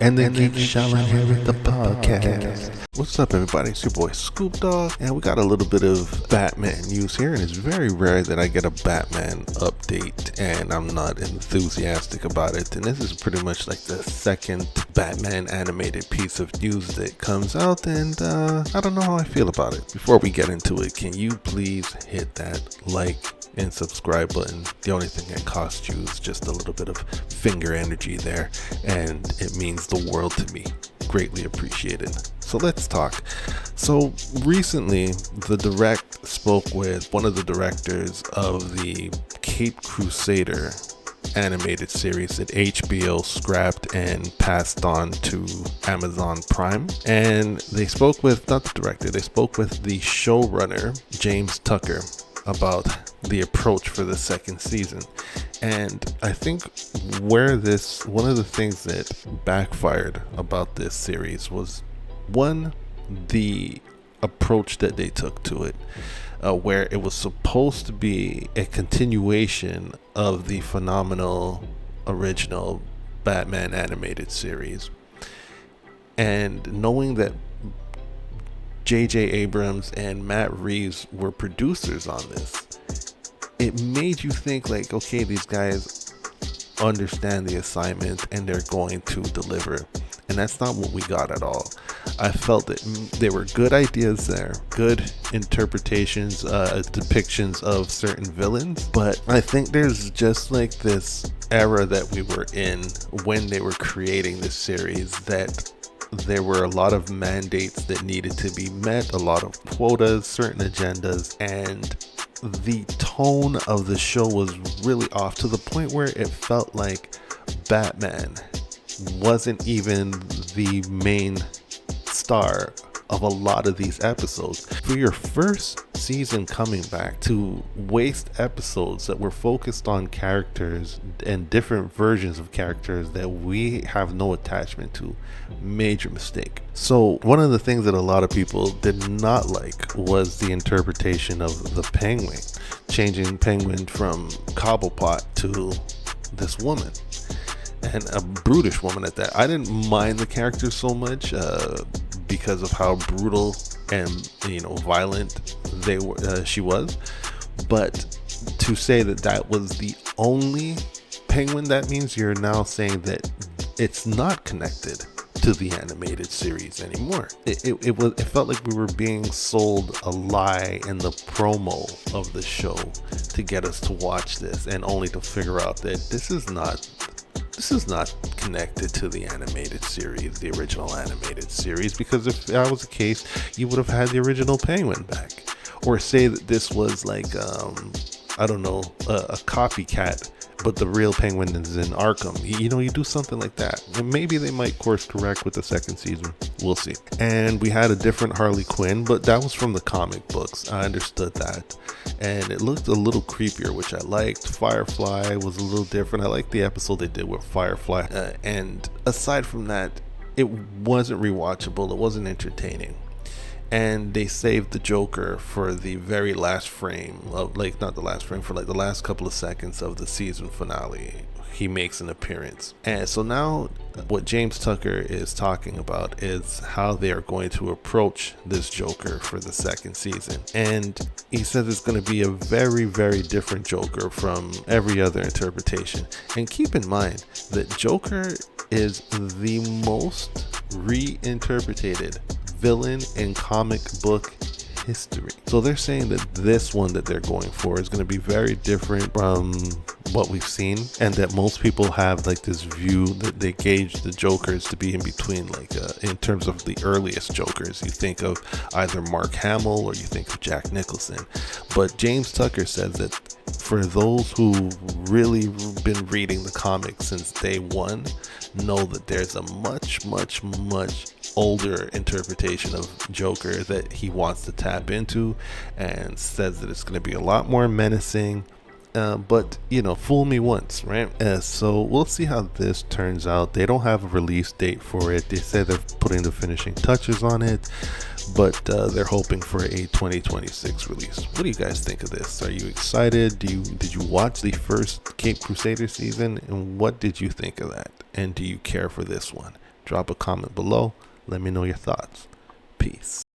And the geek shall inherit the podcast. What's up, everybody? It's your boy Scoop Dog, and we got a little bit of Batman news here. And it's very rare that I get a Batman update and I'm not enthusiastic about it. And this is pretty much like the second Batman animated piece of news that comes out, and I don't know how I feel about it. Before we get into it, can you please hit that like and subscribe button? The only thing that costs you is just a little bit of finger energy there, and it means the world to me. Greatly appreciated. So let's talk. So recently the Direct spoke with one of the directors of the Caped Crusader animated series that HBO scrapped and passed on to Amazon Prime. And they spoke with, not the director, they spoke with the showrunner, James Tucker, about the approach for the second season. And I think one of the things that backfired about this series was, one, the approach that they took to it, where it was supposed to be a continuation of the phenomenal original Batman animated series. And knowing that J.J. Abrams and Matt Reeves were producers on this, it made you think like, okay, these guys understand the assignment and they're going to deliver. And that's not what we got at all. I felt that there were good ideas there, good interpretations, depictions of certain villains, but I think there's just like this era that we were in when they were creating this series, that there were a lot of mandates that needed to be met, a lot of quotas, certain agendas, and the tone of the show was really off, to the point where it felt like Batman wasn't even the main star of a lot of these episodes. For your first season coming back, to waste episodes that were focused on characters and different versions of characters that we have no attachment to, major mistake. So one of the things that a lot of people did not like was the interpretation of the Penguin, changing Penguin from Cobblepot to this woman, and a brutish woman at that. I didn't mind the character so much because of how brutal and violent she was, but to say that that was the only Penguin, that means you're now saying that it's not connected to the animated series anymore. It felt like we were being sold a lie in the promo of the show to get us to watch this, and only to figure out that this is not connected to the animated series, the original animated series, because if that was the case, you would have had the original Penguin back. Or say that this was like, I don't know, a copycat, but the real Penguin is in Arkham. You do something like that. And maybe they might course correct with the second season. We'll see. And we had a different Harley Quinn, but that was from the comic books. I understood that. And it looked a little creepier, which I liked. Firefly was a little different. I liked the episode they did with Firefly. And aside from that, it wasn't rewatchable. It wasn't entertaining. And they saved the Joker for the very last frame of, not the last frame, for the last couple of seconds of the season finale. He makes an appearance. And so now what James Tucker is talking about is how they are going to approach this Joker for the second season. And he says it's going to be a very, very different Joker from every other interpretation. And keep in mind that Joker is the most reinterpreted villain in comic book history. So they're saying that this one that they're going for is going to be very different from what we've seen, and that most people have this view that they gauge the Jokers to be in between, in terms of the earliest Jokers. You think of either Mark Hamill or you think of Jack Nicholson. But James Tucker says that for those who really been reading the comics since day one, know that there's a much, much, much older interpretation of Joker that he wants to tap into, and says that it's going to be a lot more menacing, but fool me once, right? So we'll see how this turns out. They don't have a release date for it. They said they're putting the finishing touches on it, but they're hoping for a 2026 release. What do you guys think of this? Are you excited? Did you watch the first Caped Crusader season, and what did you think of that? And do you care for this one? Drop a comment below. Let me know your thoughts. Peace.